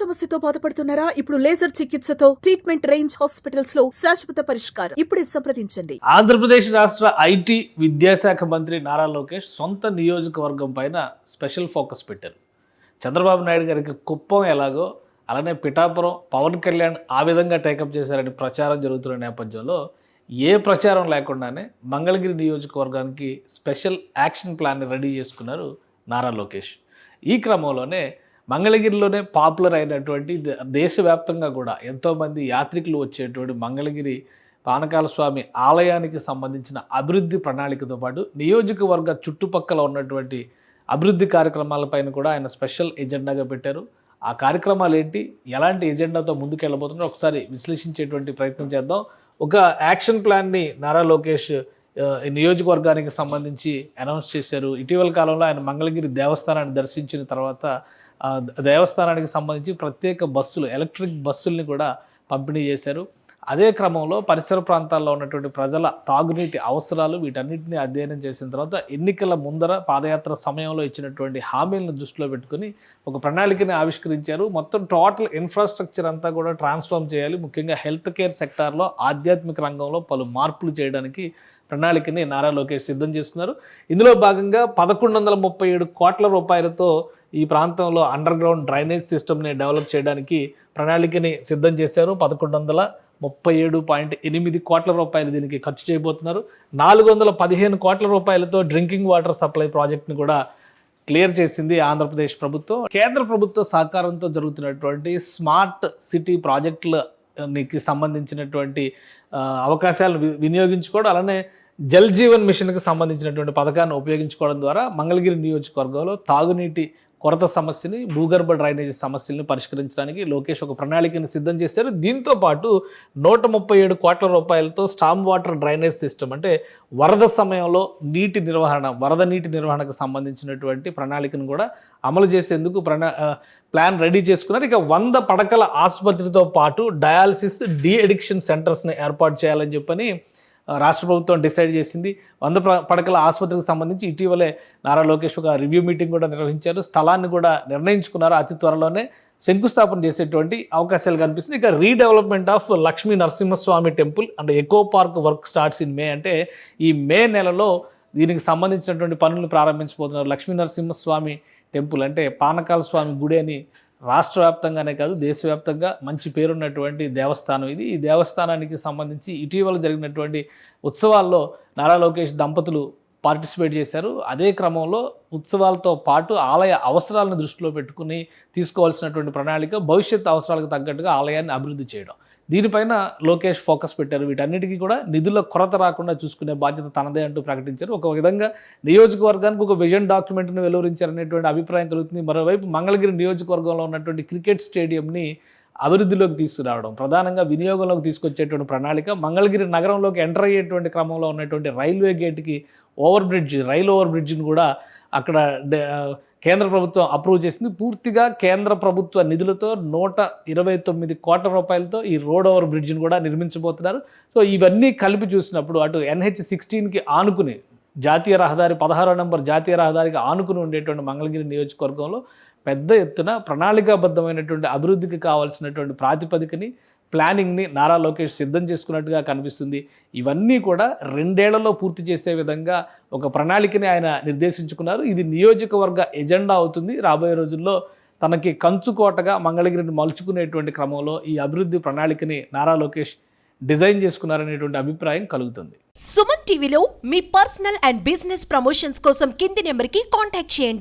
సమస్యతో బాధపడుతున్నారా? ఇప్పుడు లేజర్ చికిత్సతో ట్రీట్మెంట్ రేంజ్ హాస్పిటల్స్ లో శాశ్వత పరిష్కారం. ఇప్పుడే సంప్రదించండి. ఆంధ్రప్రదేశ్ రాష్ట్ర ఐటీ విద్యాశాఖ మంత్రి నారా లోకేష్ సొంత నియోజకవర్గం పైన స్పెషల్ ఫోకస్ పెట్టారు. చంద్రబాబు నాయుడు గారికి కుప్పం ఎలాగో అలానే పిఠాపురం పవన్ కళ్యాణ్ ఆ విధంగా టేకప్ చేశారని ప్రచారం జరుగుతున్న నేపథ్యంలో ఏ ప్రచారం లేకుండానే మంగళగిరి నియోజకవర్గానికి స్పెషల్ యాక్షన్ ప్లాన్ని రెడీ చేసుకున్నారు నారా లోకేష్. ఈ క్రమంలోనే మంగళగిరిలోనే పాపులర్ అయినటువంటి దేశవ్యాప్తంగా కూడా ఎంతోమంది యాత్రికులు వచ్చేటువంటి మంగళగిరి పానకాల స్వామి ఆలయానికి సంబంధించిన అభివృద్ధి ప్రణాళికతో పాటు నియోజకవర్గ చుట్టుపక్కల ఉన్నటువంటి అభివృద్ధి కార్యక్రమాలపైన కూడా ఆయన స్పెషల్ ఎజెండాగా పెట్టారు. ఆ కార్యక్రమాలు ఏంటి, ఎలాంటి ఎజెండాతో ముందుకెళ్ళబోతున్నారో ఒకసారి విశ్లేషించేటువంటి ప్రయత్నం చేద్దాం. ఒక యాక్షన్ ప్లాన్ని నారా లోకేష్ నియోజకవర్గానికి సంబంధించి అనౌన్స్ చేశారు. ఇటీవల కాలంలో ఆయన మంగళగిరి దేవస్థానాన్ని దర్శించిన తర్వాత దేవస్థానానికి సంబంధించి ప్రత్యేక బస్సులు, ఎలక్ట్రిక్ బస్సుల్ని కూడా పంపిణీ చేశారు. అదే క్రమంలో పరిసర ప్రాంతాల్లో ఉన్నటువంటి ప్రజల తాగునీటి అవసరాలు వీటన్నిటిని అధ్యయనం చేసిన తర్వాత ఎన్నికల ముందర పాదయాత్ర సమయంలో ఇచ్చినటువంటి హామీలను దృష్టిలో పెట్టుకుని ఒక ప్రణాళికని ఆవిష్కరించారు. మొత్తం టోటల్ ఇన్ఫ్రాస్ట్రక్చర్ అంతా కూడా ట్రాన్స్ఫార్మ్ చేయాలి. ముఖ్యంగా హెల్త్ కేర్ సెక్టార్లో ఆధ్యాత్మిక రంగంలో పలు మార్పులు చేయడానికి ప్రణాళికని నారా లోకేష్ సిద్ధం చేసుకున్నారు. ఇందులో భాగంగా 1137 కోట్ల రూపాయలతో ఈ ప్రాంతంలో అండర్ గ్రౌండ్ డ్రైనేజ్ సిస్టమ్ని డెవలప్ చేయడానికి ప్రణాళికని సిద్ధం చేశారు. 1137.8 కోట్ల రూపాయలు దీనికి ఖర్చు చేయబోతున్నారు. 415 కోట్ల రూపాయలతో డ్రింకింగ్ వాటర్ సప్లై ప్రాజెక్ట్ని కూడా క్లియర్ చేసింది ఆంధ్రప్రదేశ్ ప్రభుత్వం. కేంద్ర ప్రభుత్వ సహకారంతో జరుగుతున్నటువంటి స్మార్ట్ సిటీ ప్రాజెక్టులకి సంబంధించినటువంటి అవకాశాలను వినియోగించుకోవడం, అలానే జల్ జీవన్ మిషన్కి సంబంధించినటువంటి పథకాన్ని ఉపయోగించుకోవడం ద్వారా మంగళగిరి నియోజకవర్గంలో తాగునీటి కొరత సమస్యని, భూగర్భ డ్రైనేజీ సమస్యలను పరిష్కరించడానికి లోకేష్ ఒక ప్రణాళికను సిద్ధం చేశారు. దీంతో పాటు 137 కోట్ల రూపాయలతో స్టామ్ వాటర్ డ్రైనేజ్ సిస్టమ్, అంటే వరద సమయంలో వరద నీటి నిర్వహణకు సంబంధించినటువంటి ప్రణాళికను కూడా అమలు చేసేందుకు ప్లాన్ రెడీ చేసుకున్నారు. ఇక 100 పడకల ఆసుపత్రితో పాటు డయాలసిస్, డీ అడిక్షన్ సెంటర్స్ని ఏర్పాటు చేయాలని చెప్పని రాష్ట్ర ప్రభుత్వం డిసైడ్ చేసింది. 100 పడకల ఆసుపత్రికి సంబంధించి ఇటీవలే నారా లోకేష్ ఒక రివ్యూ మీటింగ్ కూడా నిర్వహించారు. స్థలాన్ని కూడా నిర్ణయించుకున్నారు. అతి త్వరలోనే శంకుస్థాపన చేసేటువంటి అవకాశాలు కనిపిస్తుంది. ఇక redevelopment of Lakshmi Narasimhaswamy temple and echo park work starts in మే, అంటే ఈ మే నెలలో దీనికి సంబంధించినటువంటి పనులను ప్రారంభించబోతున్నారు. లక్ష్మీ నరసింహస్వామి టెంపుల్ అంటే పానకాల స్వామి గుడి అని రాష్ట్ర వ్యాప్తంగానే కాదు దేశవ్యాప్తంగా మంచి పేరున్నటువంటి దేవస్థానం ఇది. ఈ దేవస్థానానికి సంబంధించి ఇటీవల జరిగినటువంటి ఉత్సవాల్లో నారా లోకేష్ దంపతులు పార్టిసిపేట్ చేశారు. అదే క్రమంలో ఉత్సవాలతో పాటు ఆలయ అవసరాలను దృష్టిలో పెట్టుకుని తీసుకోవాల్సినటువంటి ప్రణాళిక, భవిష్యత్ అవసరాలకు తగ్గట్టుగా ఆలయాన్ని అభివృద్ధి చేయడం, దీనిపైన లోకేష్ ఫోకస్ పెట్టారు. వీటన్నిటికీ కూడా నిధుల కొరత రాకుండా చూసుకునే బాధ్యత తనదే అంటూ ప్రకటించారు. ఒక విధంగా నియోజకవర్గానికి ఒక విజన్ డాక్యుమెంట్ను వెలువరించారనేటువంటి అభిప్రాయం కలుగుతుంది. మరోవైపు మంగళగిరి నియోజకవర్గంలో ఉన్నటువంటి క్రికెట్ స్టేడియంని అభివృద్ధిలోకి తీసుకురావడం, ప్రధానంగా వినియోగంలోకి తీసుకొచ్చేటువంటి ప్రణాళిక, మంగళగిరి నగరంలోకి ఎంటర్ అయ్యేటువంటి క్రమంలో ఉన్నటువంటి రైల్వే గేట్కి రైల్ ఓవర్ బ్రిడ్జ్ని కూడా అక్కడ కేంద్ర ప్రభుత్వం అప్రూవ్ చేసింది. పూర్తిగా కేంద్ర ప్రభుత్వ నిధులతో 129 కోట్ల రూపాయలతో ఈ రోడ్ ఓవర్ బ్రిడ్జ్ని కూడా నిర్మించబోతున్నారు. సో ఇవన్నీ కలిపి చూసినప్పుడు అటు NH-16కి ఆనుకుని జాతీయ రహదారి 16వ నెంబర్ జాతీయ రహదారికి ఆనుకుని ఉండేటువంటి మంగళగిరి నియోజకవర్గంలో పెద్ద ఎత్తున ప్రణాళికాబద్ధమైనటువంటి అభివృద్ధికి కావాల్సినటువంటి ప్రాతిపదికని, ప్లానింగ్ని నారా లోకేష్ సిద్ధం చేసుకున్నట్టుగా కనిపిస్తుంది. ఇవన్నీ కూడా 2 ఏళ్లలో పూర్తి చేసే విధంగా ఒక ప్రణాళికని ఆయన నిర్దేశించుకున్నారు. ఇది నియోజకవర్గ ఎజెండా అవుతుంది. రాబోయే రోజుల్లో తనకి కంచుకోటగా మంగళగిరిని మలుచుకునేటువంటి క్రమంలో ఈ అభివృద్ధి ప్రణాళికని నారా లోకేష్ డిజైన్ చేసుకున్నారనేటువంటి అభిప్రాయం కలుగుతుంది. సుమన్ టీవీలో మీ పర్సనల్ అండ్ బిజినెస్ ప్రమోషన్స్ కోసం కింది నెంబర్కి కాంటాక్ట్ చేయండి.